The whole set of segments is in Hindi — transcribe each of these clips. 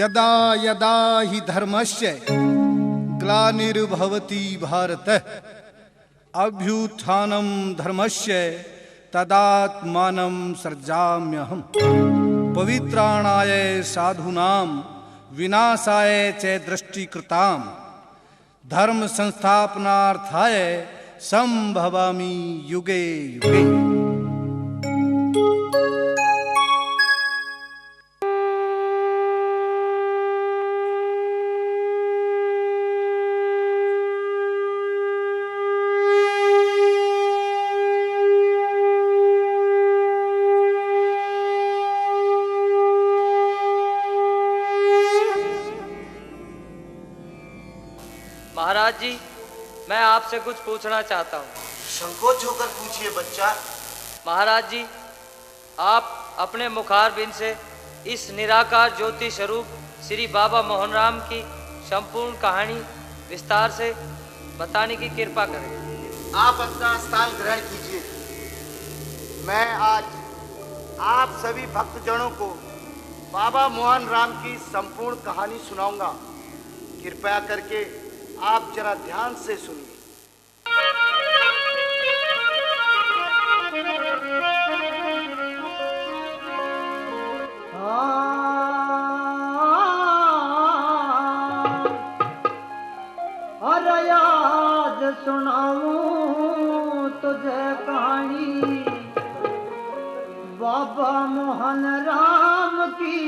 यदा यदा हि धर्मस्य ग्लानिर्भवति भारत अभ्युत्थानं धर्मस्य तदात्मानं सृजाम्यहम्। पवित्राणाय साधूनां विनाशाय च दृष्टिकृतां धर्म संस्थापनार्थाय संभवामि युगे युगे। महाराज जी, मैं आपसे कुछ पूछना चाहता हूँ। संकोच होकर पूछिए बच्चा। महाराज जी, आप अपने मुखारबिंद से इस निराकार ज्योति स्वरूप श्री बाबा मोहन राम की संपूर्ण कहानी विस्तार से बताने की कृपा करें। आप अपना स्थान ग्रहण कीजिए। मैं आज आप सभी भक्तजनों को बाबा मोहन राम की संपूर्ण कहानी सुनाऊंगा। कृपया करके आप जरा ध्यान से सुनिए। अरे आज सुनाऊं तुझे कहानी बाबा मोहन राम की।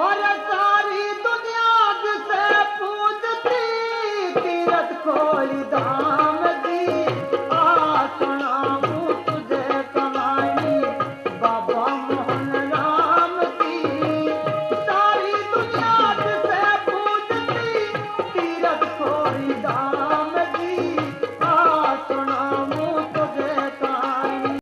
और सारी दुनिया जिसे पूजती तीरथ कोई धाम दी। आ सुनाऊं तुझे कहानी बाबा मोहन राम की। सारी दुनिया जिसे पूजती तीरथ कोई धाम दी। आ सुनाऊं तुझे कहानी।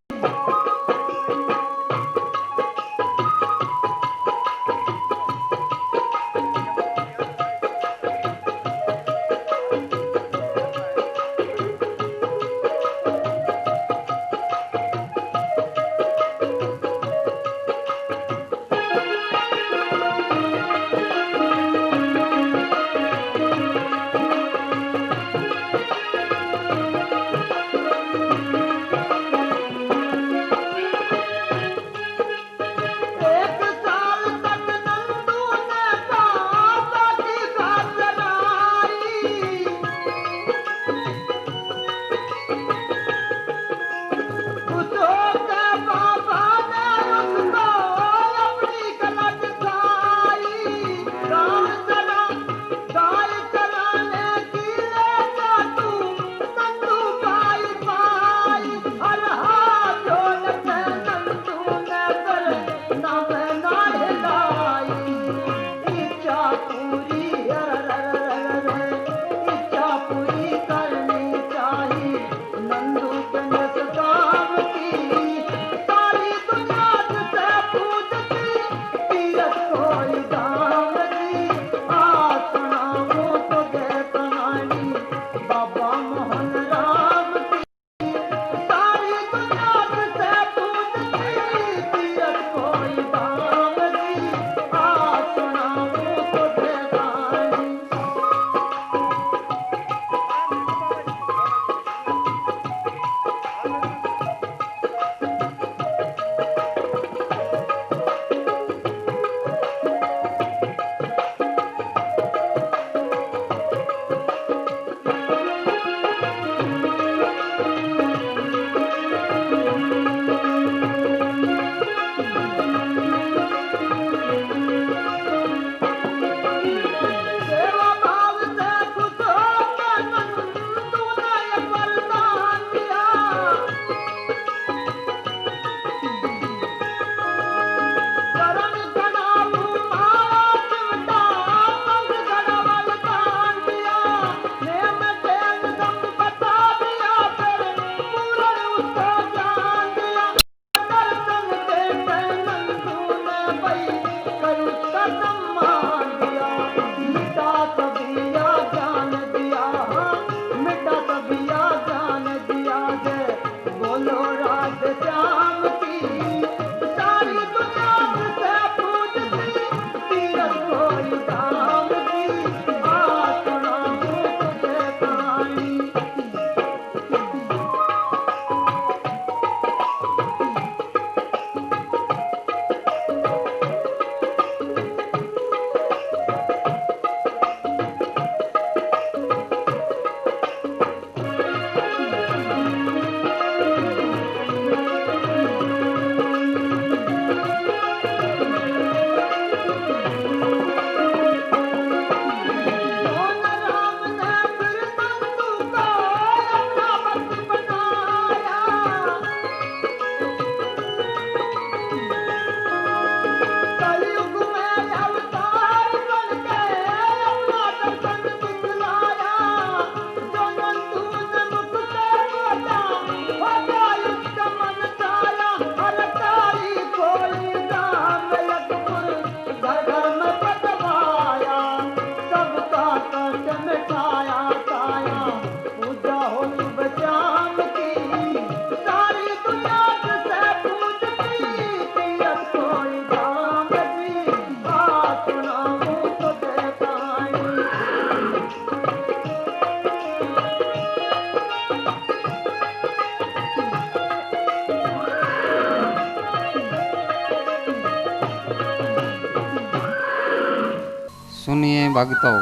भक्तों,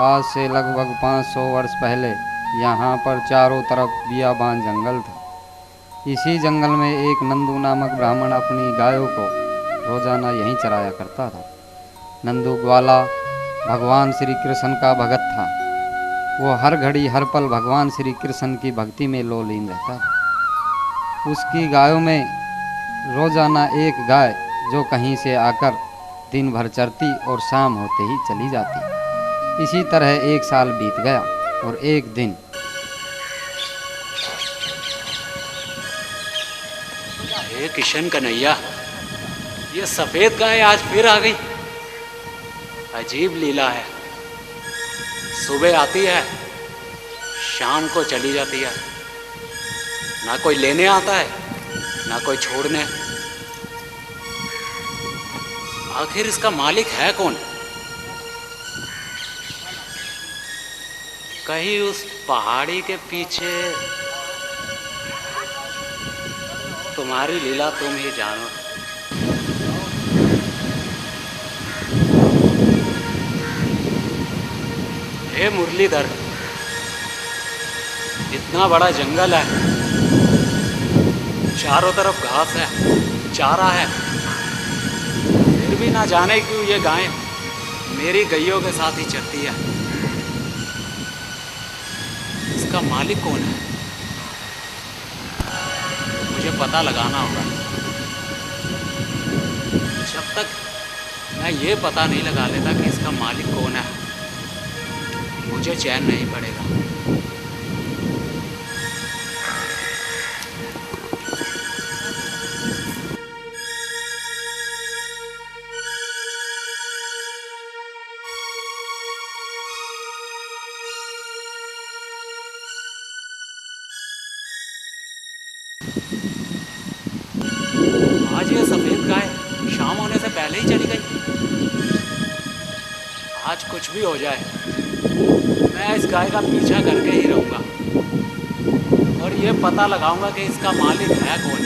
आज से लगभग 500 वर्ष पहले यहाँ पर चारों तरफ बियाबान जंगल था। इसी जंगल में एक नंदू नामक ब्राह्मण अपनी गायों को रोजाना यहीं चराया करता था। नंदू ग्वाला भगवान श्री कृष्ण का भगत था। वो हर घड़ी हर पल भगवान श्री कृष्ण की भक्ति में लोलीन रहता था। उसकी गायों में रोजाना एक गाय जो कहीं से आकर दिन भर चरती और शाम होते ही चली जाती। इसी तरह एक साल बीत गया और एक दिन हे किशन कन्हैया, ये सफेद गाय आज फिर आ गई। अजीब लीला है, सुबह आती है, शाम को चली जाती है। ना कोई लेने आता है, ना कोई छोड़ने। आखिर इसका मालिक है कौन? कहीं उस पहाड़ी के पीछे तुम्हारी लीला तुम ही जानो। हे मुरलीधर, इतना बड़ा जंगल है, चारों तरफ घास है, चारा है, फिर भी ना जाने क्यों ये गाय मेरी गैयों के साथ ही चरती है। इसका मालिक कौन है? मुझे पता लगाना होगा। जब तक मैं ये पता नहीं लगा लेता कि इसका मालिक कौन है, मुझे चैन नहीं पड़ेगा। आज ये सफेद गाय शाम होने से पहले ही चली गई। आज कुछ भी हो जाए, मैं इस गाय का पीछा करके ही रहूंगा और ये पता लगाऊंगा कि इसका मालिक है कौन।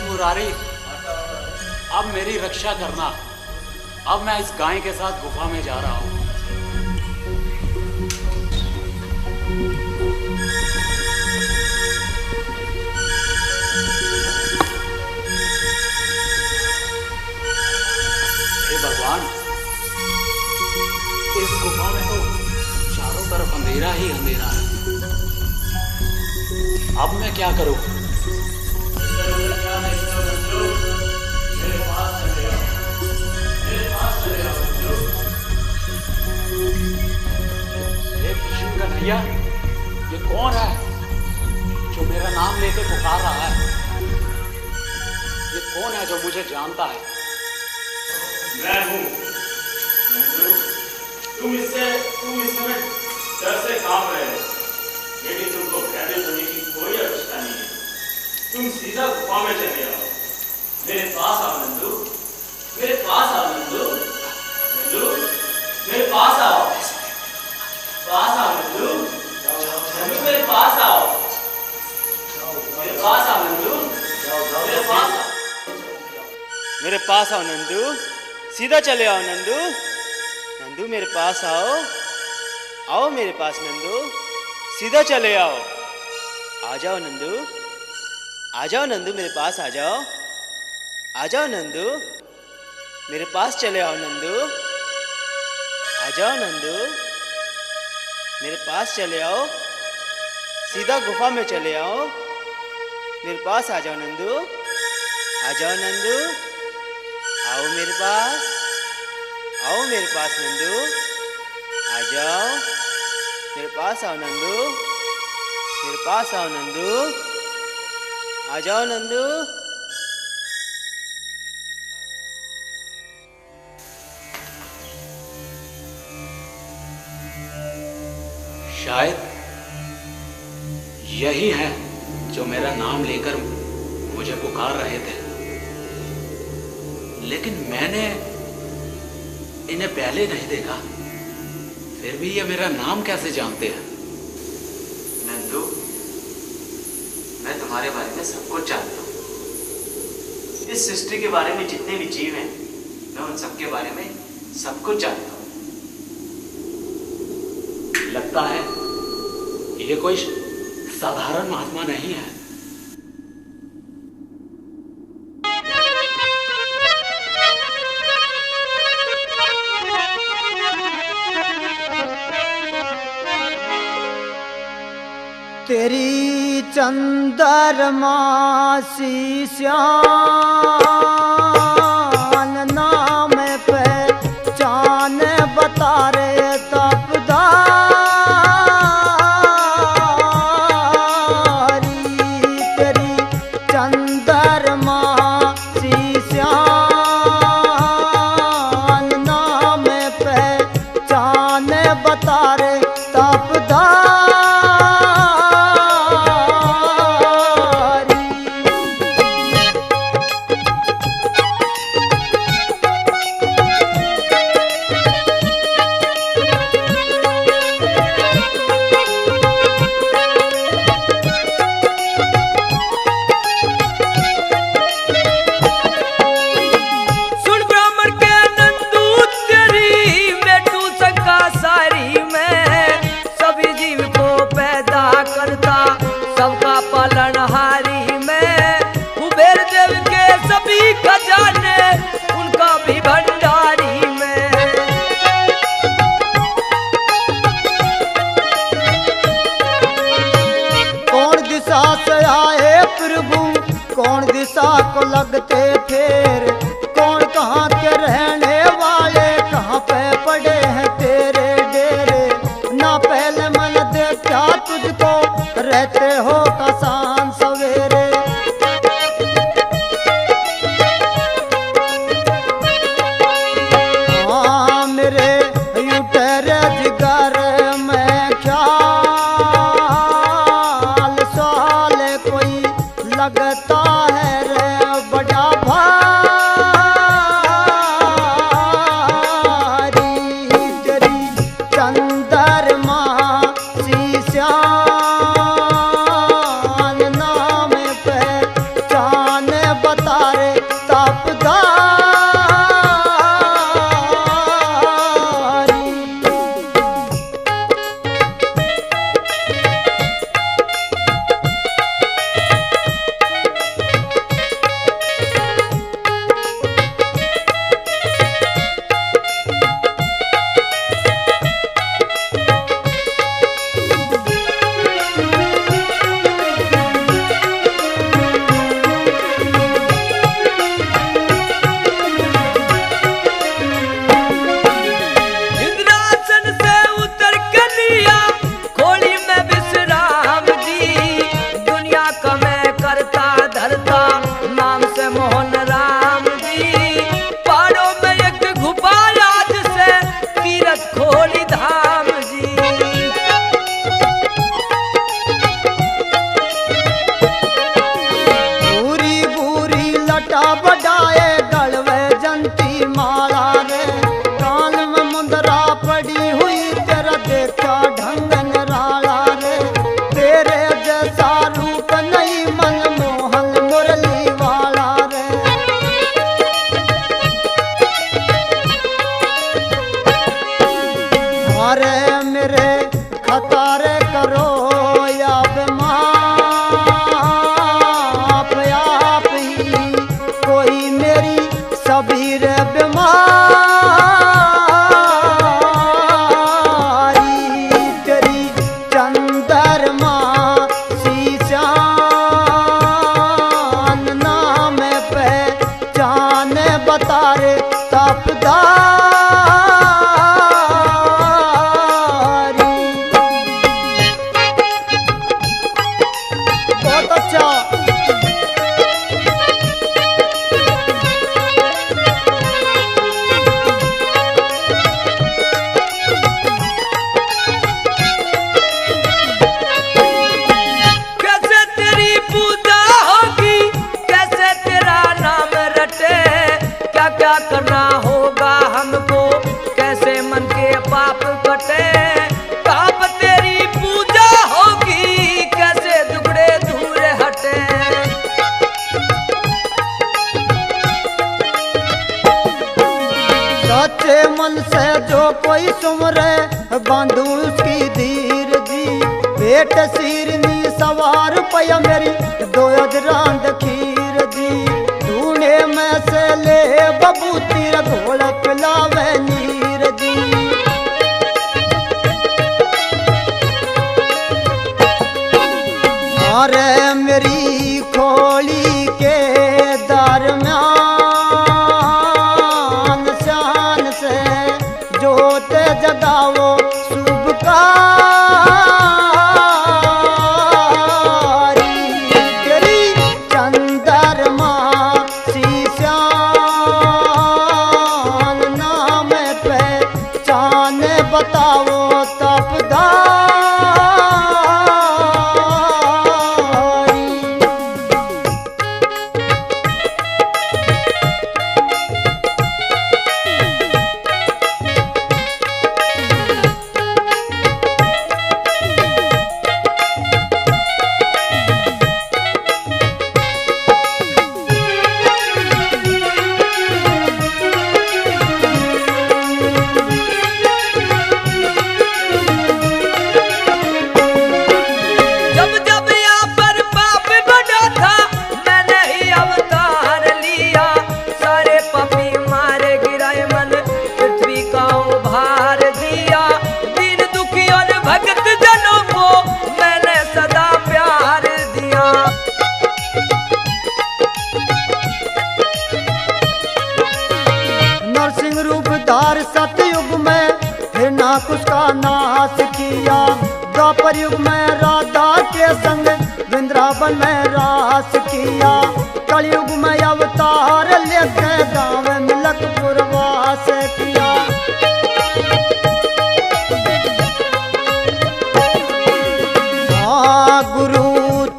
मुरारी, अब मेरी रक्षा करना। अब मैं इस गाय के साथ गुफा में जा रहा हूँ। कन्हैया, ये कौन है जो मेरा नाम लेकर पुकार रहा है? ये कौन है जो मुझे जानता है? मैं हूँ नंदू। तुम इस समय डर से कांप रहे हो, लेकिन तुमको भयभीत होने की कोई आवश्यकता नहीं है। तुम सीधा गुफा में चले आओ, मेरे पास आओ नंदू, मेरे पास आओ नंदू, नंदू मेरे पास आओ, पास आओ नंदू, नंदू मेरे पास आओ, मेरे पास आओ नंदू, मेरे पास आओ, मेरे पास आओ नंदू, सीधा चले आओ नंदू, नंदू मेरे पास आओ, आओ मेरे पास नंदू, सीधा चले आओ, आ जाओ नंदू, आ जाओ नंदू मेरे पास आ जाओ, आ जाओ नंदू, मेरे पास चले आओ नंदू, आ जाओ नंदू, मेरे पास चले आओ, सीधा गुफा में चले आओ, मेरे पास आ जाओ नंदू, आ जाओ नंदू, आओ मेरे पास, आओ मेरे पास नंदू, आ जाओ मेरे पास आओ नंदू, मेरे पास आओ नंदू, आ जाओ नंदू। शायद यही है जो मेरा नाम लेकर मुझे पुकार रहे थे, लेकिन मैंने इन्हें पहले नहीं देखा, फिर भी ये मेरा नाम कैसे जानते हैं? नंदू, मैं तुम्हारे बारे में सब कुछ जानता हूँ। इस सृष्टि के बारे में जितने भी जीव हैं, मैं उन सब के बारे में सब कुछ जानता हूँ। लगता है ये कोई साधारण महात्मा नहीं है। तेरी चंद्रमा सी श्यान नाम पे चान बता रे तपदारी, तेरी चंद्रमा सी श्यान नाम पे चान बता रे तपदारी। कौन दिशा को लगते फिर, कौन कहाँ के रहने वाले, कहाँ पे पड़े हैं तेरे डेरे, ना पहले मन देखा तुझको रहते हो कसान सवेरे। हाँ मेरे यूटेरे जिगर में ख्याल साल कोई लगता है रे बड़ा भारी, तेरी चंद्रमा सी श्यान नाम पे चान बता रे तापदारी। क्या कमे करता धरता नाम से मोहन राम जी। पहाड़ों में एक गुफा आज से तीरथ खोली धाम जी। पूरी पूरी लटा बढ़ाए गलवे जंती माला रे। कान में मुंदरा पड़ी हुई तेरा देखा ढंग निराला रे। तेरे जैसा रूप नहीं मनमोहन मुरली वाला रे। अरे मेरे खतारे करो या माप आप ही कोई मेरी सबीर बीमारी। तेरी चंद्रमा शीशान नाम पे जान बता रे तापदारी। बहुत अच्छा। कैसे तेरी पूजा होगी कैसे तेरा नाम रटे। क्या क्या करना होगा हमको कैसे मन के पाप कटे। पाप तेरी पूजा होगी कैसे दुगड़े दूर हटे। सच्चे मन से जो कोई सुमरे बांधू उसकी धीर जी। पेट सीरनी सवार पया मेरी दो रांद खीर जी। ढूंढे में से ले बबू तीर घोड़ पिलावे नीर जी। अरे मेरी खोली के दरम्यान शान से जोत जगाओ शुभकारी। तेरी चंद्रमा शीशान नाम पे चान बताओ तपदारी। जब जब यहाँ पर पाप बढ़ा था मैंने ही अवतार लिया। सारे पापी मारे गिराए मन पृथ्वी का उभार दिया। दीन दुखी और भगत जनों को मैंने सदा प्यार दिया। नरसिंह रूप धार सतयुग में फिर नाकुश का नाश किया। द्वापर युग में राधा के संग वृंदावन में रास किया। कलयुग में अवतार लेके गाँव मिलकपुर वास किया। हाँ गुरु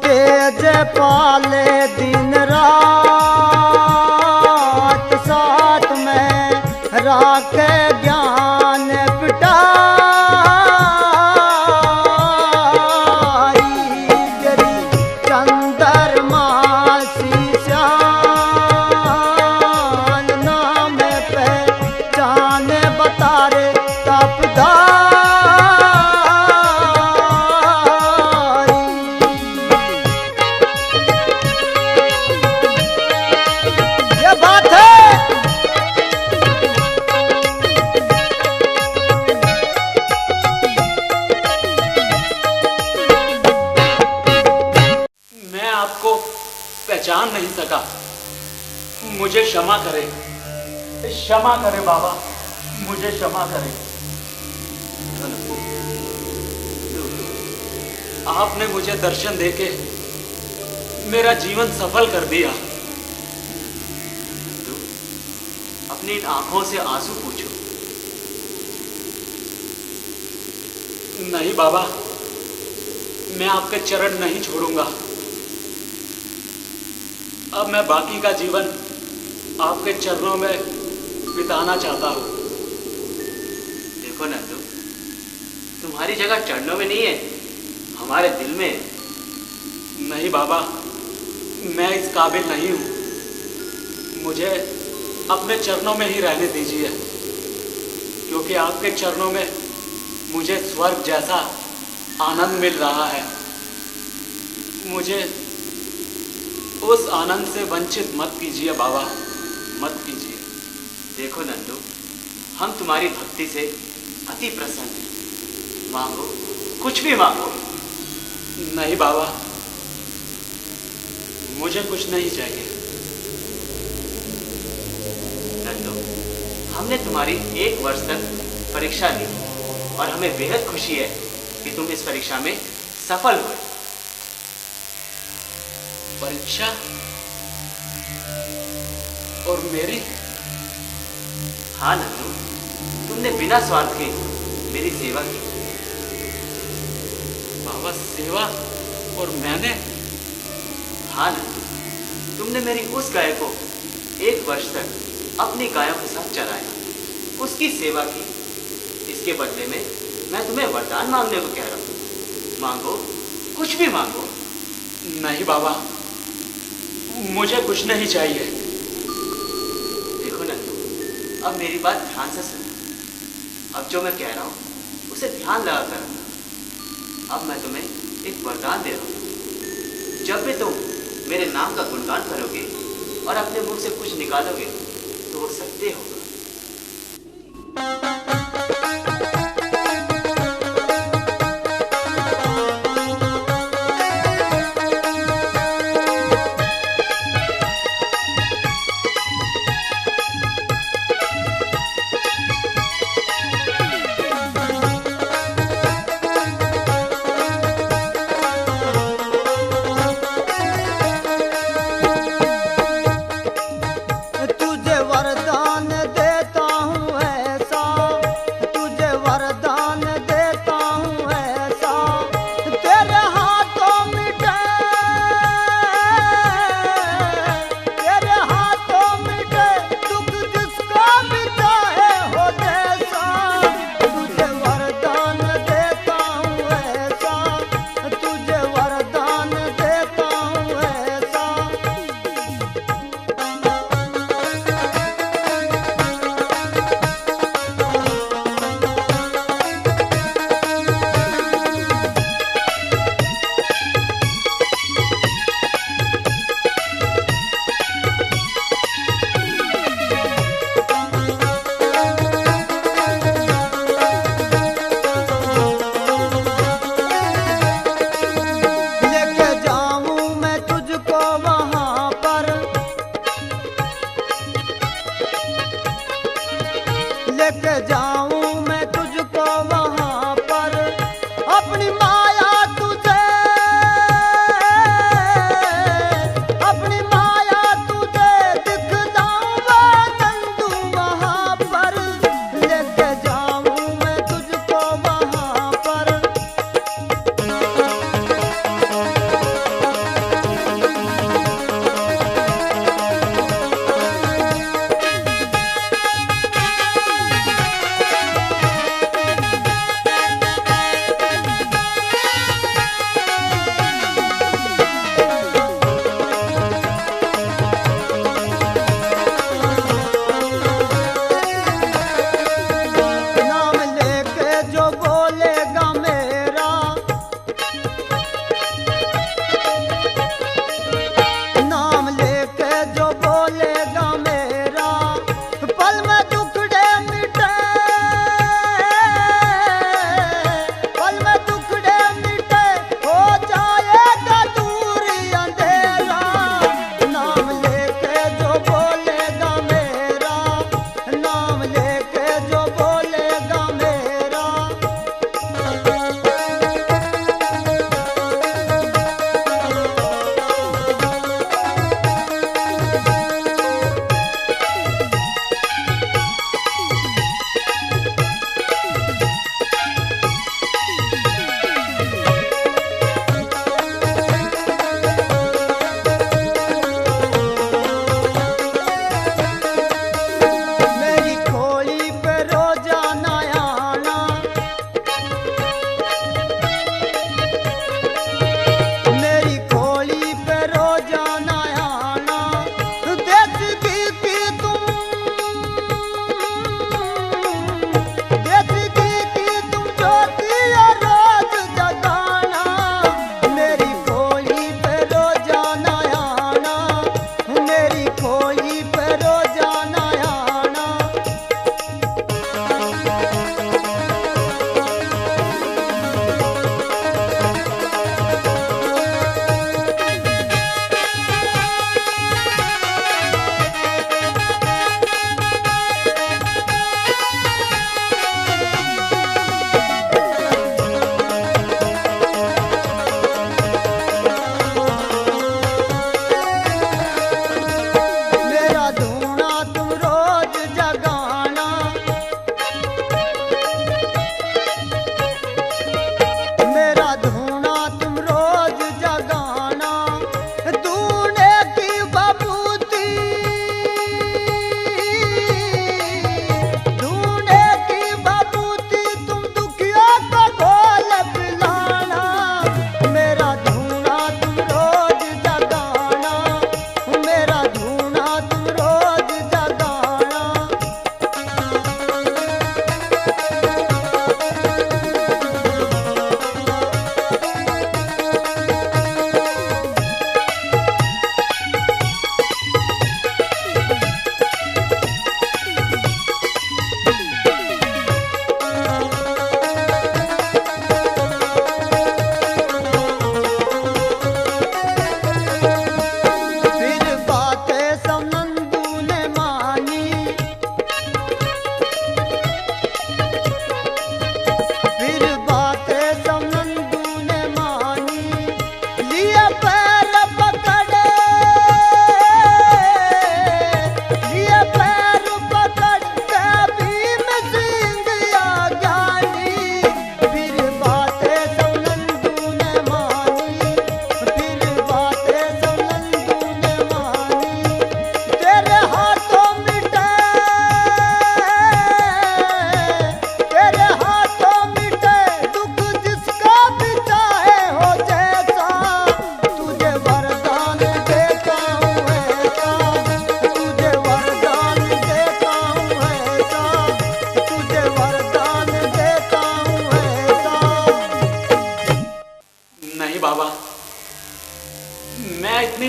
तेज पाले दिन रात साथ में राखे ज्ञान पिटाई। तेरी चंद्रमा शीशान नाम पे जान बता रे तापदारी। ये बात है। मैं आपको पहचान नहीं सका, मुझे क्षमा करें, क्षमा करें बाबा, मुझे क्षमा करें। आपने मुझे दर्शन देके मेरा जीवन सफल कर दिया। अपनी इन आंखों से आंसू पूछो। नहीं बाबा, मैं आपके चरण नहीं छोड़ूंगा। अब मैं बाकी का जीवन आपके चरणों में बिताना चाहता हूँ। देखो नंदू, तुम्हारी जगह चरणों में नहीं है, हमारे दिल में है। नहीं बाबा, मैं इस काबिल नहीं हूँ। मुझे अपने चरणों में ही रहने दीजिए, क्योंकि आपके चरणों में मुझे स्वर्ग जैसा आनंद मिल रहा है। मुझे उस आनंद से वंचित मत कीजिए बाबा, मत कीजिए। देखो नंदू, हम तुम्हारी भक्ति से अति प्रसन्न हैं। मांगो, कुछ भी मांगो। नहीं बाबा, मुझे कुछ नहीं चाहिए। नंदू, हमने तुम्हारी 1 वर्ष तक परीक्षा ली और हमें बेहद खुशी है कि तुम इस परीक्षा में सफल हुए। परीक्षा? और मेरी? हाँ नंदू, तुमने बिना स्वार्थ के मेरी सेवा की। बाबा, सेवा? और मैंने? हाँ नंदू, तुमने मेरी उस गाय को 1 वर्ष तक अपनी गायों के साथ चराया, उसकी सेवा की। इसके बदले में मैं तुम्हें वरदान मांगने को कह रहा हूँ। मांगो, कुछ भी मांगो। नहीं बाबा, मुझे कुछ नहीं चाहिए। देखो नंदू, अब मेरी बात ध्यान से सुनो। अब जो मैं कह रहा हूँ उसे ध्यान लगा कर। अब मैं तुम्हें एक वरदान दे रहा हूँ। जब भी तुम मेरे नाम का गुणगान करोगे और अपने मुख से कुछ निकालोगे तो वो सत्य होगा। तुझे वरदान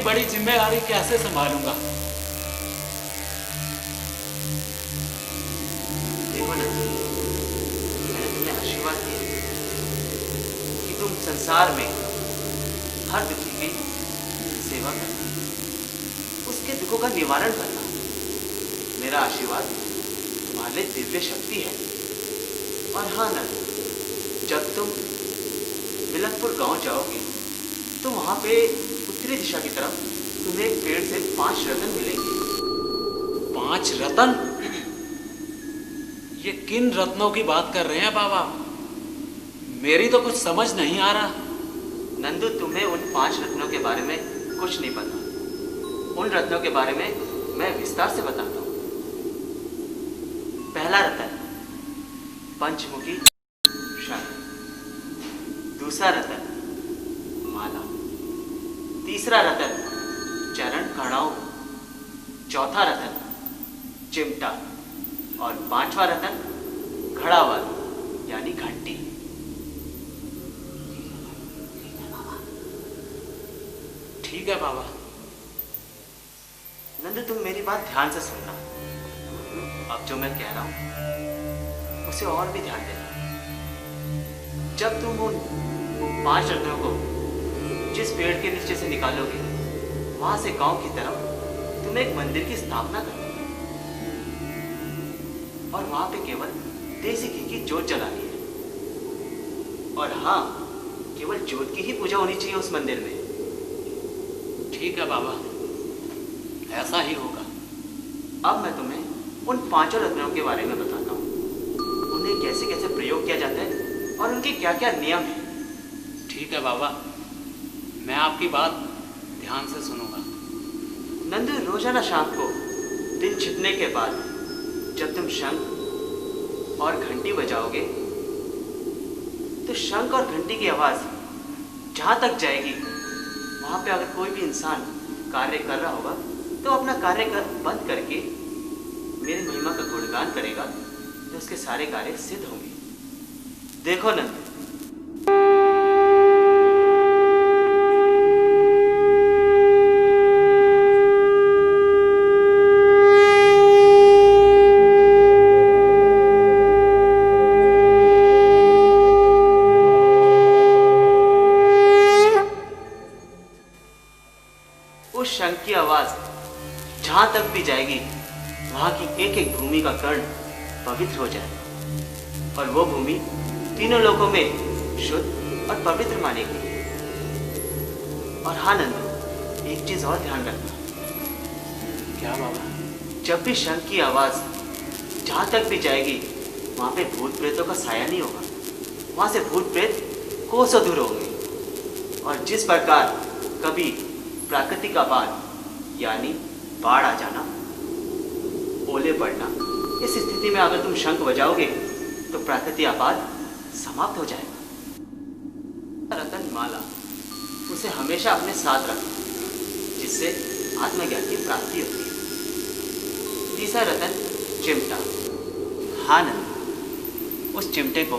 बड़ी जिम्मेदारी कैसे संभालूंगा? देखो ना, मैंने तुम्हें आशीर्वाद दिया कि तुम संसार में हर दुखी की सेवा करना, उसके दुखों का निवारण करना। मेरा आशीर्वाद तुम्हारे लिए दिव्य शक्ति है। और हाँ नंद, जब तुम मिलकपुर गांव जाओगे तो वहां पे उत्तरी दिशा की तरफ तुम्हें एक पेड़ से 5 रतन मिलेंगे। 5 रतन? ये किन रत्नों की बात कर रहे हैं बाबा? मेरी तो कुछ समझ नहीं आ रहा। नंदू, तुम्हें उन 5 रत्नों के बारे में कुछ नहीं पता। उन रत्नों के बारे में मैं विस्तार से बताता हूं। पहला रतन पंचमुखी शंख, दूसरा रतन माला, तीसरा रतन चरण कड़ाऊ, चौथा रतन चिमटा और 5वां रतन घड़ावर यानी घंटी। ठीक है बाबा। नंदू, तुम मेरी बात ध्यान से सुनना। अब जो मैं कह रहा हूं उसे और भी ध्यान देना। जब तुम उन 5 रत्नों को जिस पेड़ के नीचे से निकालोगे, वहां से गांव की तरफ तुम्हें एक मंदिर की स्थापना करनी है और वहां पे केवल देसी घी की जोत जलानी है। और हाँ, केवल जोत की ही पूजा होनी चाहिए उस मंदिर में। ठीक है बाबा, ऐसा ही होगा। अब मैं तुम्हें उन 5 रत्नों के बारे में बताता हूँ, उन्हें कैसे कैसे प्रयोग किया जाता है और उनके क्या क्या नियम हैं। ठीक है बाबा, मैं आपकी बात ध्यान से सुनूंगा। नंदू, रोजाना शाम को दिन छिपने के बाद जब तुम शंख और घंटी बजाओगे तो शंख और घंटी की आवाज जहां तक जाएगी, वहां पे अगर कोई भी इंसान कार्य कर रहा होगा तो अपना कार्य बंद करके मेरी महिमा का गुणगान करेगा तो उसके सारे कार्य सिद्ध होंगे। देखो नंद, उस शंख की आवाज जहां तक भी जाएगी, वहां की एक एक भूमि का कर्ण पवित्र हो जाएगा और वो भूमि तीनों लोकों में शुद्ध और पवित्र मानेगी। और हाँ नंदू, एक चीज और ध्यान रखना। क्या बाबा? जब भी शंख की आवाज जहां तक भी जाएगी, वहां पे भूत प्रेतों का साया नहीं होगा। वहां से भूत प्रेत कोसों दूर होंगे। और जिस प्रकार कभी प्राकृतिक आपात यानी बाढ़ आ जाना, ओले पड़ना, इस स्थिति में अगर तुम शंख बजाओगे तो प्राकृतिक आपात समाप्त हो जाएगा। रतन माला, उसे हमेशा अपने साथ रखना, जिससे आत्मज्ञान की प्राप्ति होती है। तीसरा रतन चिमटा। हाँ नंद, उस चिमटे को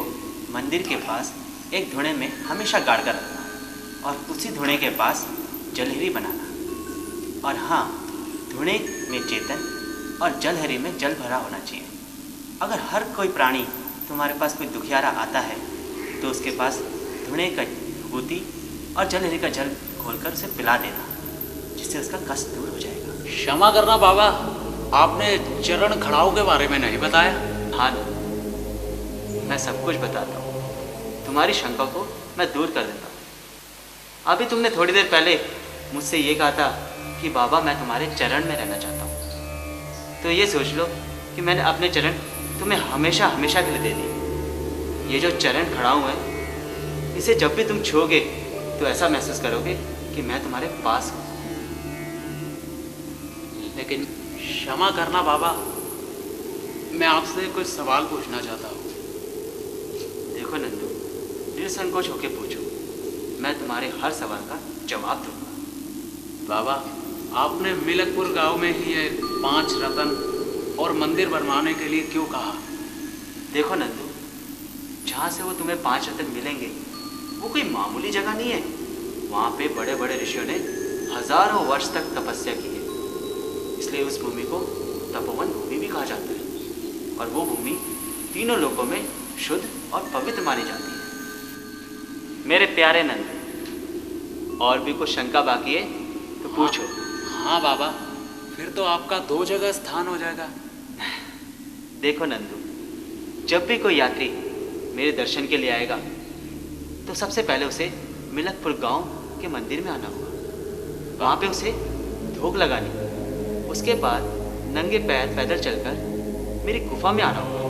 मंदिर के पास एक धुने में हमेशा गाड़ कर रखना और उसी धुने के पास जलहरी बनाना। और हाँ, धुने में चेतन और जलहरी में जल भरा होना चाहिए। अगर हर कोई प्राणी तुम्हारे पास कोई दुखियारा आता है तो उसके पास धुने का विभूति और जलहरी का जल खोलकर उसे पिला देना, जिससे उसका कष्ट दूर हो जाएगा। क्षमा करना बाबा, आपने चरण खड़ाऊ के बारे में नहीं बताया। हाँ, मैं सब कुछ बताता हूँ। तुम्हारी शंका को मैं दूर कर देता हूँ। अभी तुमने थोड़ी देर पहले मुझसे ये कहा था कि बाबा मैं तुम्हारे चरण में रहना चाहता हूँ, तो ये सोच लो कि मैंने अपने चरण तुम्हें हमेशा हमेशा के लिए दे दिए। ये जो चरण खड़ाऊ है, इसे जब भी तुम छूओगे तो ऐसा महसूस करोगे कि मैं तुम्हारे पास हूँ। लेकिन क्षमा करना बाबा, मैं आपसे कुछ सवाल पूछना चाहता हूँ। देखो नंदू, निसंकोच होके पूछो, मैं तुम्हारे हर सवाल का जवाब दूंगा। बाबा, आपने मिलकपुर गांव में ही ये 5 रतन और मंदिर बनवाने के लिए क्यों कहा? देखो नंदू, जहाँ से वो तुम्हें 5 रतन मिलेंगे वो कोई मामूली जगह नहीं है। वहाँ पे बड़े बड़े ऋषियों ने हजारों वर्ष तक तपस्या की है, इसलिए उस भूमि को तपोवन भूमि भी कहा जाता है। और वो भूमि तीनों लोकों में शुद्ध और पवित्र मानी जाती है। मेरे प्यारे नंद, और भी कुछ शंका बाकी है तो पूछो। हाँ बाबा, फिर तो आपका 2 जगह स्थान हो जाएगा। देखो नंदू, जब भी कोई यात्री मेरे दर्शन के लिए आएगा तो सबसे पहले उसे मिलकपुर गांव के मंदिर में आना होगा। वहाँ पे उसे धोख लगानी, उसके बाद नंगे पैर पैदल चलकर मेरी गुफा में आना होगा।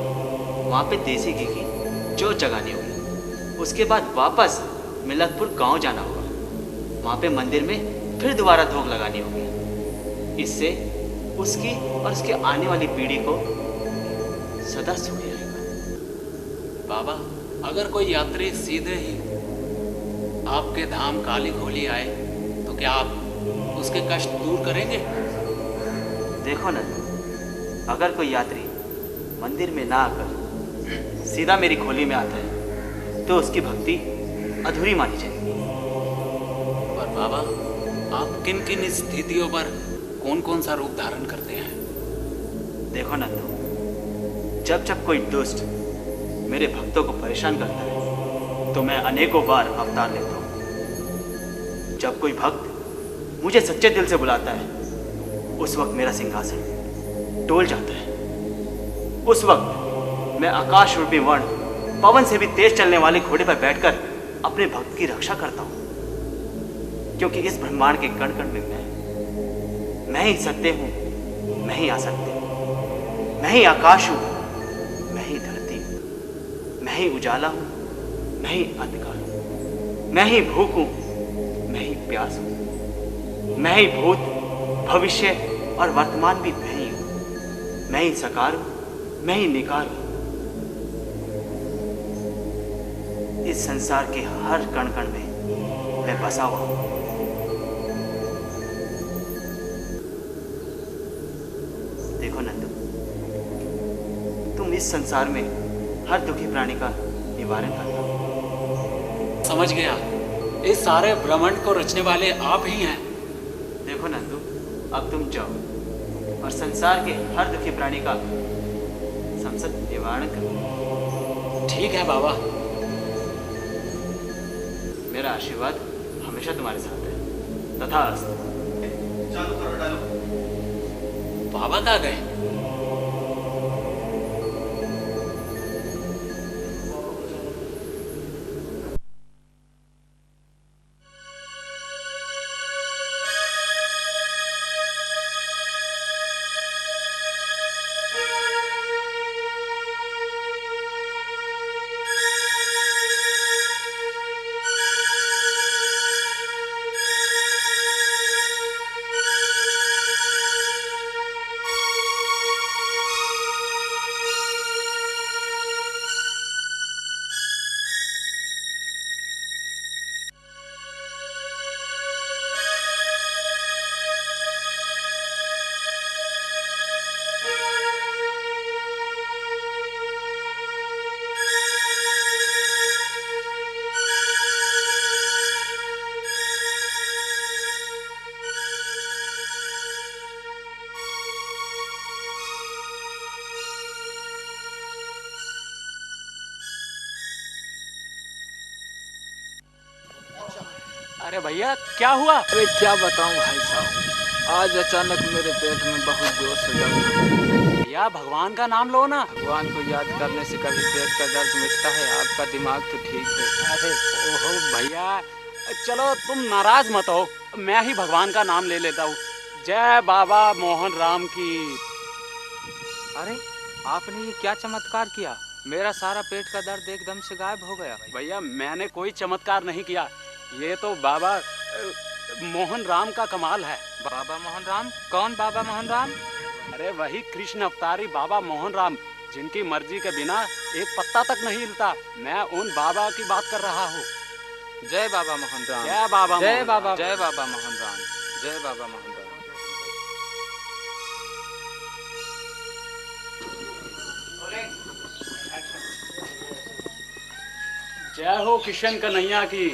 वहाँ पे देसी घी की जोत जगानी होगी। उसके बाद वापस मिलकपुर गांव जाना होगा। वहाँ पे मंदिर में फिर दोबारा धोख लगानी होगी। इससे उसकी और उसके आने वाली पीढ़ी को सदा सुख रहेगा। बाबा, अगर कोई यात्री सीधे ही आपके धाम काली घोली आए तो क्या आप उसके कष्ट दूर करेंगे? देखो ना, अगर कोई यात्री मंदिर में ना आकर सीधा मेरी खोली में आता है तो उसकी भक्ति अधूरी मानी जाएगी। पर बाबा, आप किन किन स्थितियों पर कौन कौन सा रूप धारण करते हैं? देखो नंदू, जब जब कोई दुष्ट मेरे भक्तों को परेशान करता है तो मैं अनेकों बार अवतार लेता हूँ। जब कोई भक्त मुझे सच्चे दिल से बुलाता है उस वक्त मेरा सिंहासन डोल जाता है। उस वक्त मैं आकाश रूपी वर्ण पवन से भी तेज चलने वाले घोड़े पर बैठकर अपने भक्त की रक्षा करता हूँ, क्योंकि इस ब्रह्मांड के कण कण में मैं ही सत्य हूँ, मैं ही असत्य हूँ, मैं ही आकाश हूँ, मैं ही धरती हूँ, मैं ही उजाला हूँ, मैं ही अंधकार हूँ, मैं ही भूख हूँ, मैं ही प्यास हूँ, मैं ही भूत भविष्य और वर्तमान भी मैं ही हूँ, मैं ही सकार हूँ, मैं ही निकार हूँ। इस संसार के हर कण कण में मैं बसा हुआ हूँ। देखो नंदू, तुम इस संसार में हर दुखी प्राणी का निवारण करना। समझ गया, इस सारे ब्रह्मांड को रचने वाले आप ही हैं। देखो नंदू, अब तुम जाओ और संसार के हर दुखी प्राणी का संसद निवारण करो। ठीक है बाबा। मेरा आशीर्वाद हमेशा तुम्हारे साथ है। तथास्तु। चालू करो, डालो। बाबा कहाँ गए? अरे भैया, क्या हुआ? अरे क्या बताऊं भाई साहब, आज अचानक मेरे पेट में बहुत जोर से दर्द। भैया, भगवान का नाम लो ना। भगवान को याद करने से कभी पेट का दर्द मिटता है? आपका दिमाग तो ठीक है। अरे ओहो भैया, चलो तुम नाराज मत हो, मैं ही भगवान का नाम ले लेता हूँ। जय बाबा मोहन राम की। अरे आपने ये क्या चमत्कार किया? मेरा सारा पेट का दर्द एकदम से गायब हो गया। भैया, मैंने कोई चमत्कार नहीं किया, ये तो बाबा मोहन राम का कमाल है। बाबा मोहन राम? कौन बाबा मोहन राम? अरे वही कृष्ण अवतारी बाबा मोहन राम, जिनकी मर्जी के बिना एक पत्ता तक नहीं हिलता। मैं उन बाबा की बात कर रहा हूँ। जय बाबा मोहन राम। जय बाबा, जय बाबा, जय बाबा मोहन राम, जय बाबा मोहन राम। जय हो किशन कन्हैया की,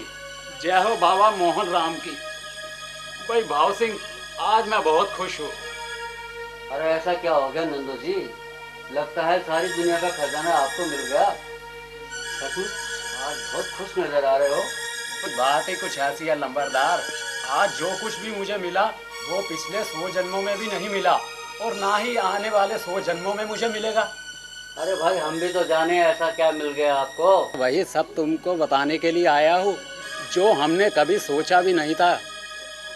जय हो बाबा मोहन राम की। भाई भाव सिंह, आज मैं बहुत खुश हूँ। अरे ऐसा क्या हो गया नंदू जी? लगता है सारी दुनिया का खजाना आपको मिल गया। सचमुच आज बहुत खुश नजर आ रहे हो। बात ही कुछ ऐसी है लंबरदार, आज जो कुछ भी मुझे मिला वो पिछले 100 जन्मों में भी नहीं मिला और ना ही आने वाले 100 जन्मों में मुझे मिलेगा। अरे भाई हम भी तो जाने ऐसा क्या मिल गया आपको। वही सब तुमको बताने के लिए आया हूँ, जो हमने कभी सोचा भी नहीं था।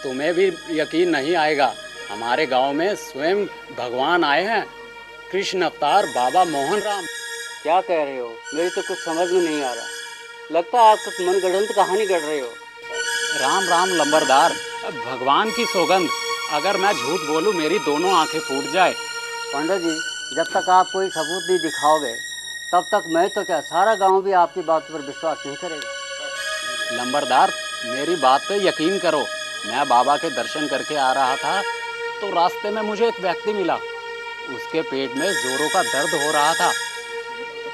तुम्हें भी यकीन नहीं आएगा, हमारे गांव में स्वयं भगवान आए हैं, कृष्ण अवतार बाबा मोहन राम। क्या कह रहे हो? मेरी तो कुछ समझ में नहीं आ रहा। लगता है आप कुछ मनगढ़ंत कहानी गढ़ रहे हो। राम राम लंबरदार, भगवान की सौगंध, अगर मैं झूठ बोलूं मेरी दोनों आंखें फूट जाए। पंडित जी, जब तक आप कोई सबूत नहीं दिखाओगे तब तक मैं तो क्या, सारा गांव भी आपकी बात पर विश्वास नहीं करेगा। लंबरदार, मेरी बात पे यकीन करो, मैं बाबा के दर्शन करके आ रहा था तो रास्ते में मुझे एक व्यक्ति मिला। उसके पेट में जोरों का दर्द हो रहा था।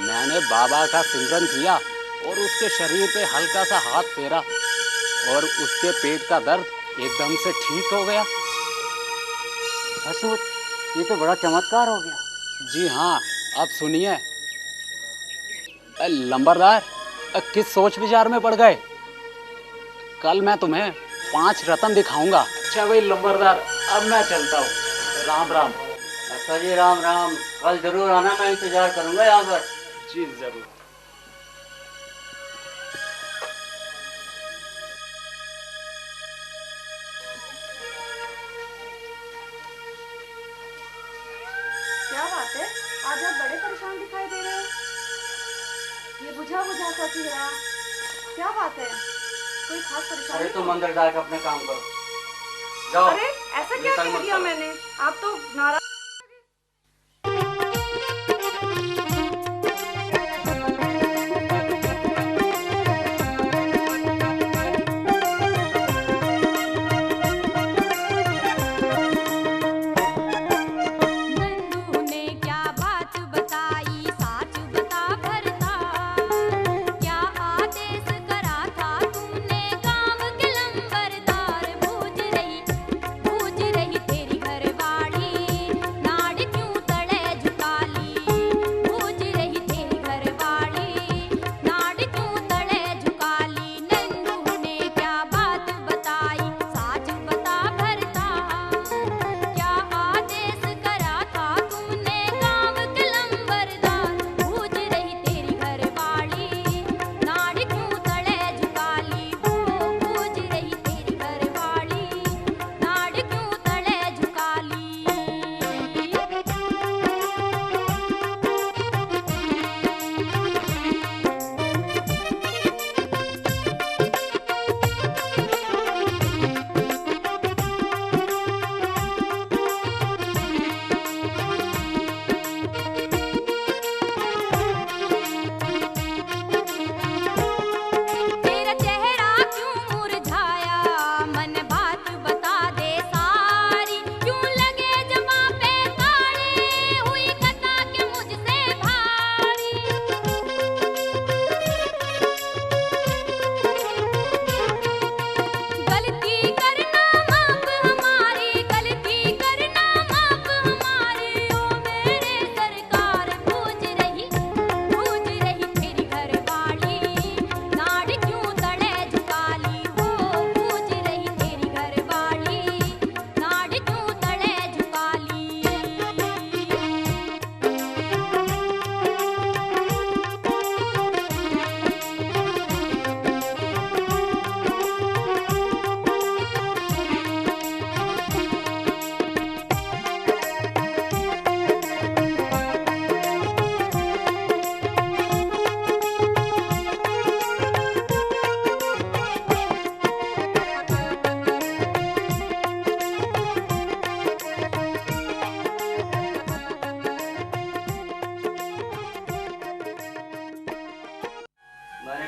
मैंने बाबा का सिमरन किया और उसके शरीर पे हल्का सा हाथ फेरा और उसके पेट का दर्द एकदम से ठीक हो गया। सचमुच ये तो बड़ा चमत्कार हो गया। जी हाँ, अब सुनिए लंबरदार, किस सोच विचार में पड़ गए? कल मैं तुम्हें 5 रत्न दिखाऊंगा। अच्छा भाई लंबरदार, अब मैं चलता हूँ। राम राम। अच्छा जी, राम राम। कल जरूर आना, मैं इंतजार करूंगा यहाँ पर। जी जरूर। क्या बात है, आज आप बड़े परेशान दिखाई दे रहे हो। ये बुझा बुझा सा चेहरा, क्या बात है? कोई खास परेशानी? अरे तुम अंदर जाकर अपने काम करो, जाओ। अरे ऐसा क्या कह दिया मैंने? आप तो नाराज।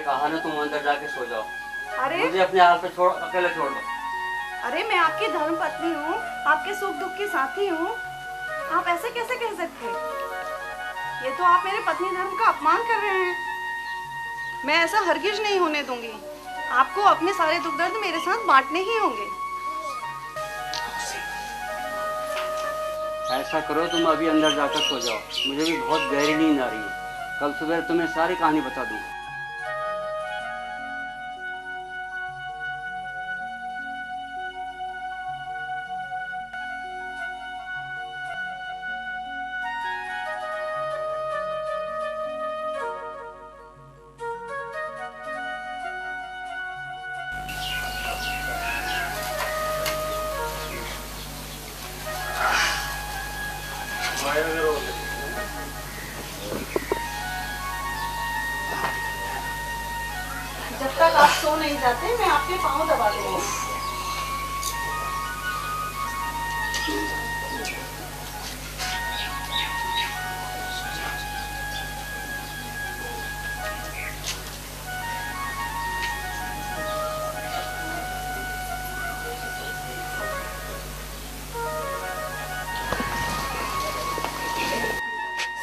कहा ना तुम अंदर जाके सो जाओ। अरे मुझे अपने हाल पे छोड़, अकेले छोड़ दो। अरे मैं आपकी धर्म पत्नी हूँ, आपके सुख दुख की साथी हूँ, आप ऐसे कैसे कह सकते? ये तो आप मेरे पत्नी धर्म का अपमान कर रहे हैं। मैं ऐसा हरगिज नहीं होने दूंगी। आपको अपने सारे दुख दर्द मेरे साथ बांटने ही होंगे। ऐसा करो तुम अभी अंदर जाकर सो जाओ, मुझे भी बहुत गहरी नींद आ रही है। कल सुबह तुम्हें सारी कहानी बता दूंगा। जब तक आप सो नहीं जाते मैं आपके पाँव दबा दूंगी।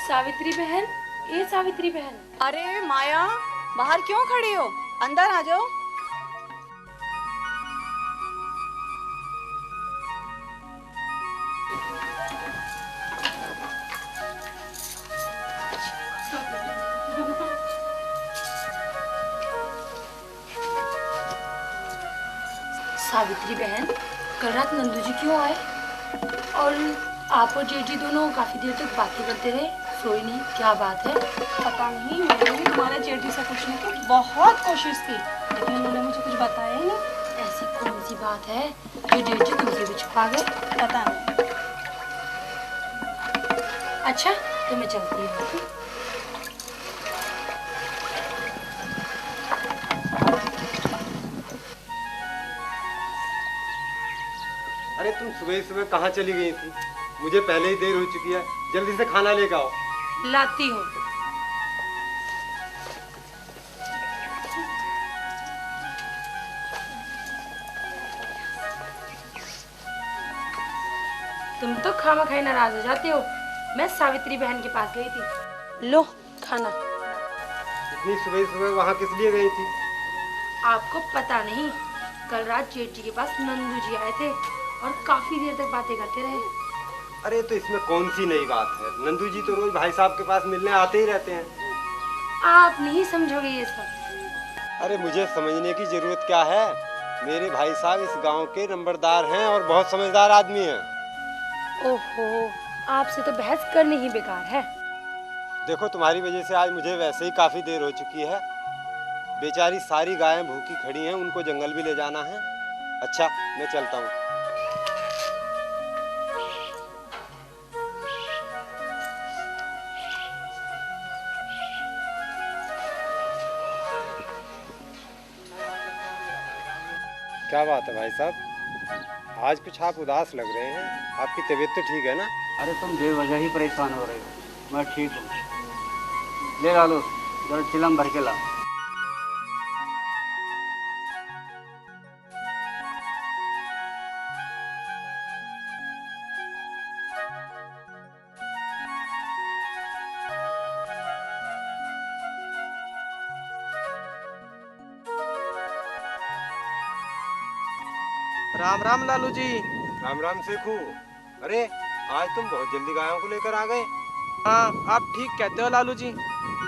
सावित्री बहन, ये सावित्री बहन। अरे माया, बाहर क्यों खड़ी हो? अंदर आ जाओ। सावित्री बहन, कल रात नंदू जी क्यों आए? और आप और जेठ जी दोनों काफी देर तक बातें करते रहे, सोई नहीं, क्या बात है? पता नहीं, मैंने भी तुम्हारे जेठ जी से पूछने की बहुत कोशिश की, लेकिन उन्होंने मुझे कुछ बताया ही नहीं। ऐसी कौन सी बात है जो जेठ जी तुमसे भी छुपा गए? पता नहीं। अच्छा, तो मैं चलती हूँ। अरे तुम सुबह सुबह कहाँ चली गई थी? मुझे पहले ही देर हो चुकी है, जल्दी से खाना लेकर आओ। लाती हूँ। तुम तो खामखाई नाराज हो जाते हो। मैं सावित्री बहन के पास गई थी। लो खाना। इतनी सुबह सुबह वहाँ किस लिए गई थी? आपको पता नहीं, कल रात जेठ जी के पास नंदू जी आए थे और काफी देर तक बातें करते रहे। अरे तो इसमें कौन सी नई बात है? नंदू जी तो रोज भाई साहब के पास मिलने आते ही रहते हैं। आप नहीं समझोगे ये सब। अरे मुझे समझने की जरूरत क्या है? मेरे भाई साहब इस गांव के नंबरदार हैं और बहुत समझदार आदमी हैं। ओहो, आपसे तो बहस करनी ही बेकार है। देखो तुम्हारी वजह से आज मुझे वैसे ही काफी देर हो चुकी है। बेचारी सारी गायें भूखी खड़ी हैं, उनको जंगल भी ले जाना है। अच्छा, मैं चलता हूँ। क्या बात है भाई साहब, आज कुछ आप उदास लग रहे हैं। आपकी तबीयत तो ठीक है ना? अरे तुम बेवजह ही परेशान हो रहे हो, मैं ठीक हूँ। ले लालो, जरा चिलम भर के ला। राम राम लालू जी। राम राम सेखू। अरे आज तुम बहुत जल्दी गायों को लेकर आ गए। हाँ, आप ठीक कहते हो लालू जी।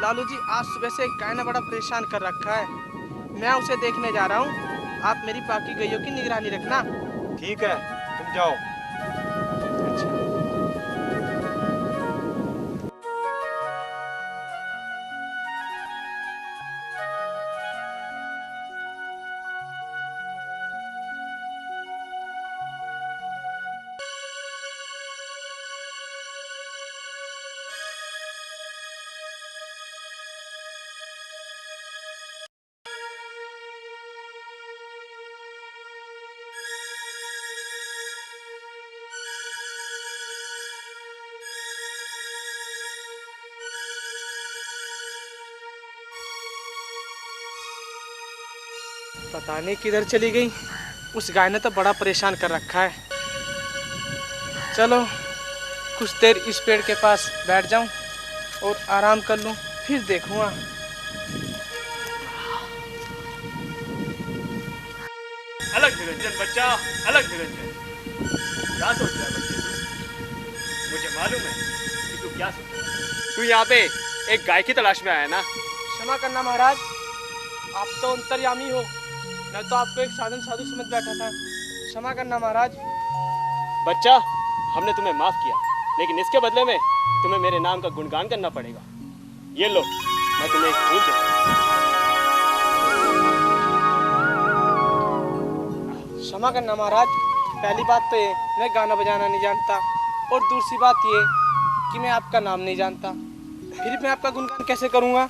लालू जी, आज सुबह से एक गाय ने बड़ा परेशान कर रखा है। मैं उसे देखने जा रहा हूँ, आप मेरी बाकी गायों की निगरानी रखना। ठीक है, तुम जाओ। पता नहीं किधर चली गई। उस गाय ने तो बड़ा परेशान कर रखा है। चलो कुछ देर इस पेड़ के पास बैठ जाऊं और आराम कर लूं, फिर देखूंगा। अलग निरंजन बच्चा, अलग निरंजन। क्या सोच रहा है बच्चे? क्या तू यहाँ पे एक गाय की तलाश में आया ना? क्षमा करना महाराज, आप तो अंतर्यामी हो, मैं तो आपको एक साधन साधु समझ बैठा था। क्षमा करना महाराज। बच्चा, हमने तुम्हें माफ किया, लेकिन इसके बदले में तुम्हें मेरे नाम का गुणगान करना पड़ेगा। ये लो, मैं तुम्हें एक फूल देता हूं। क्षमा करना महाराज, पहली बात तो ये मैं गाना बजाना नहीं जानता, और दूसरी बात ये कि मैं आपका नाम नहीं जानता, फिर मैं आपका गुणगान कैसे करूँगा?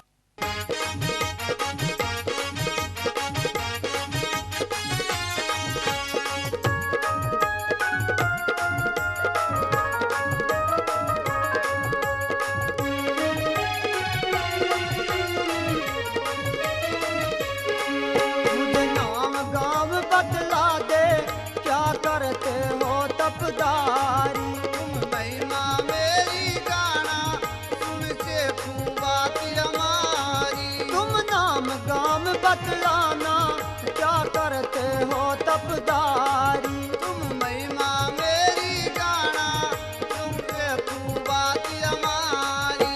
बतलाना क्या करते हो तपदारी, तुम महिमा मेरी गाना, तुमसे बात हमारी।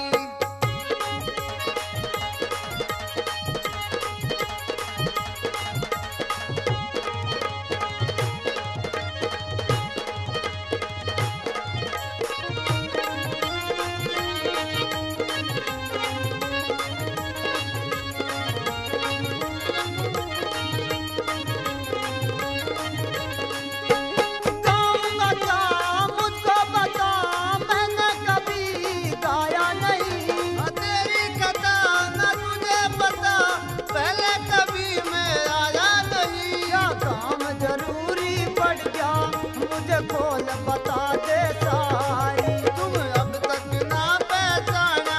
खोल बता दे सारी, तुम अब तक ना पहचाना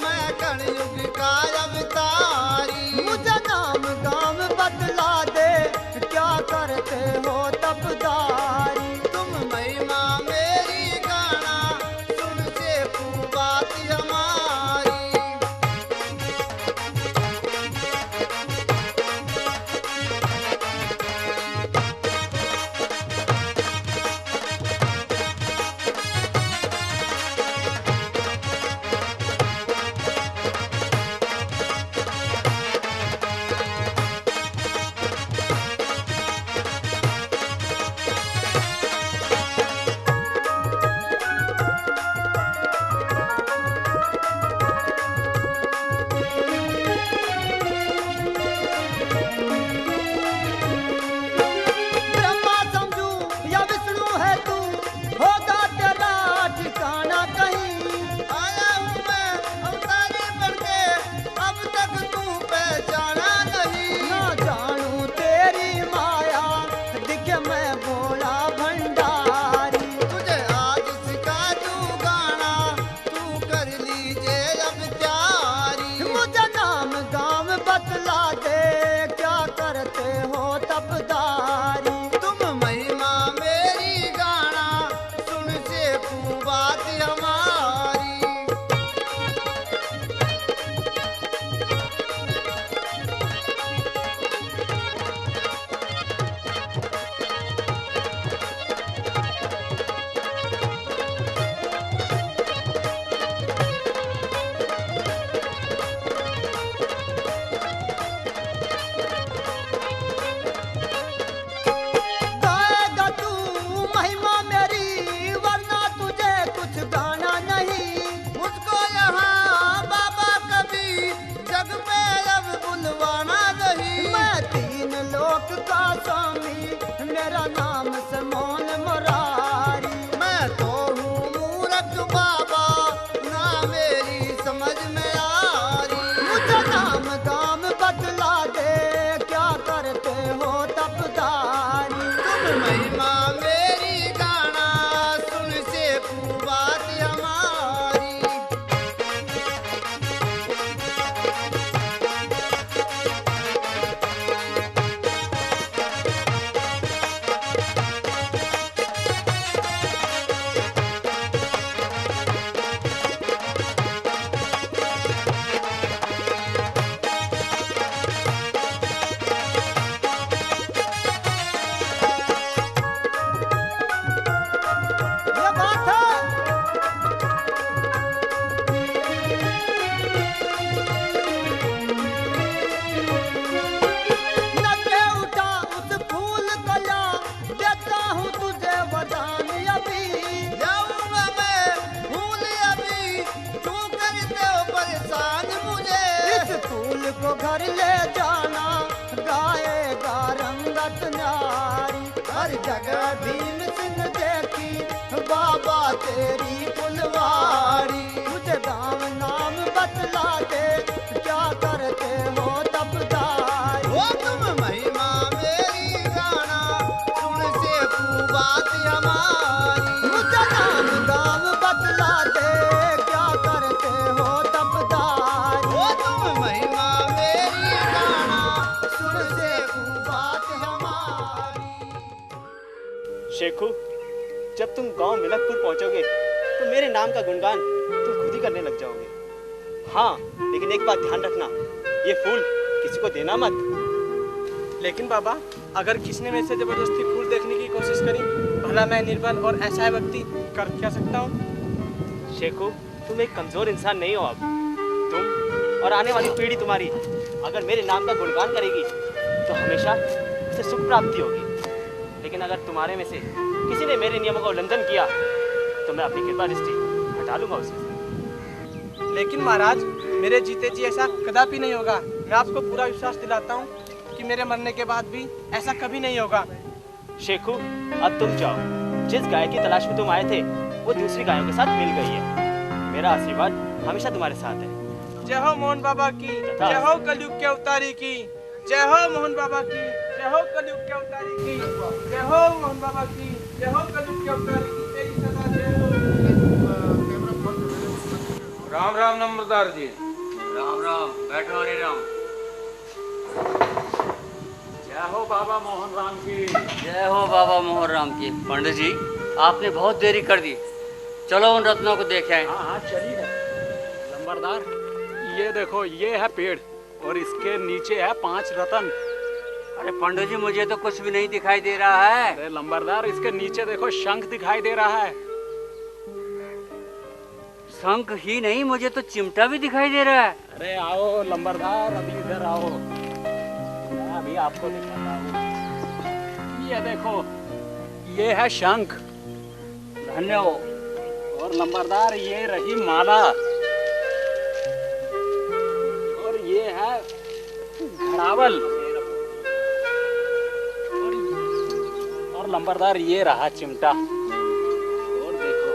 मैं कलयुग का अवतारी। मुझे नाम गाम बतला दे क्या करते हो तपदारी, तुम महिमा मेरी गाना, सुन से बात हमारी। गाना बाबा तेरी फुलवारी। मुझे गाँव नाम बतला दे, क्या करते हो तबदारी। वो तुम महिमा मेरी गाना, सुन से तू बात हमारी। मुझे नाम गाँव बतला दे, क्या करते हो तबदारी। वो तुम महिमा मेरी गाना, सुन से तू बात हमारी। शेखू, जब तुम गांव मिलकपुर पहुंचोगे तो मेरे नाम का गुणगान तुम खुद ही करने लग जाओगे। हाँ, लेकिन एक बात ध्यान रखना, ये फूल किसी को देना मत। लेकिन बाबा, अगर किसी ने मेरे से जबरदस्ती फूल देखने की कोशिश करी, भला मैं निर्बल और असहाय व्यक्ति कर क्या सकता हूँ? शेखू, तुम एक कमजोर इंसान नहीं हो। अब तुम और आने वाली पीढ़ी तुम्हारी अगर मेरे नाम का गुणगान करेगी तो हमेशा उसे सुख प्राप्ति होगी। लेकिन अगर तुम्हारे में से किसी ने मेरे नियमों का उल्लंघन किया तो मैं अपनी कृपा दृष्टि हटा लूंगा उसे। लेकिन महाराज, मेरे जीते जी ऐसा कदापि नहीं होगा। मैं आपको पूरा विश्वास दिलाता हूँ कि मेरे मरने के बाद भी ऐसा कभी नहीं होगा। शेखू, अब तुम जाओ। जिस गाय की तलाश में तुम आए थे वो दूसरी गायों के साथ मिल गई है। मेरा आशीर्वाद हमेशा तुम्हारे साथ है। जय हो मोहन बाबा की, जय हो कलयुग के अवतारी की, जय हो मोहन बाबा की, जय हो कलयुग के अवतारी की, जय हो मोहन बाबा की, जय हो कलयुग के अवतारी की, तेरी सदा जय हो। राम राम नंबरदार जी। राम राम, बैठो हरे राम। जय हो बाबा मोहन राम की। जय हो बाबा मोहन राम की। पंडित जी, आपने बहुत देरी कर दी, चलो उन रत्नों को देख आए। हाँ चलिए। नंबरदार, ये देखो, ये है पेड़ और इसके नीचे है 5 रतन। अरे पंडित जी, मुझे तो कुछ भी नहीं दिखाई दे रहा है। अरे लंबरदार, इसके नीचे देखो शंख दिखाई दे रहा है। शंख ही नहीं, मुझे तो चिमटा भी दिखाई दे रहा है। अरे आओ लंबरदार, अभी इधर आओ, मैं अभी आपको दिखाता हूँ। ये देखो, ये है शंख। धन्य हो। और लंबरदार, ये रही माला। और ये है घड़ावल। और लंबरदार, ये रहा चिमटा। और देखो,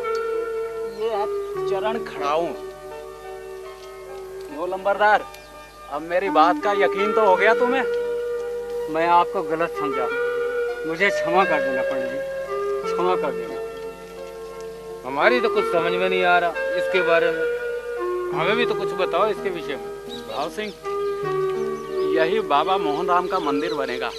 ये है चरण खड़ाऊं। वो लंबरदार, अब मेरी बात का यकीन तो हो गया तुम्हें? मैं आपको गलत समझा, मुझे क्षमा कर देना पंडित जी, क्षमा कर देना। हमारी तो कुछ समझ में नहीं आ रहा इसके बारे में, हमें भी तो कुछ बताओ इसके विषय में। भाव सिंह, यही बाबा मोहन राम का मंदिर बनेगा।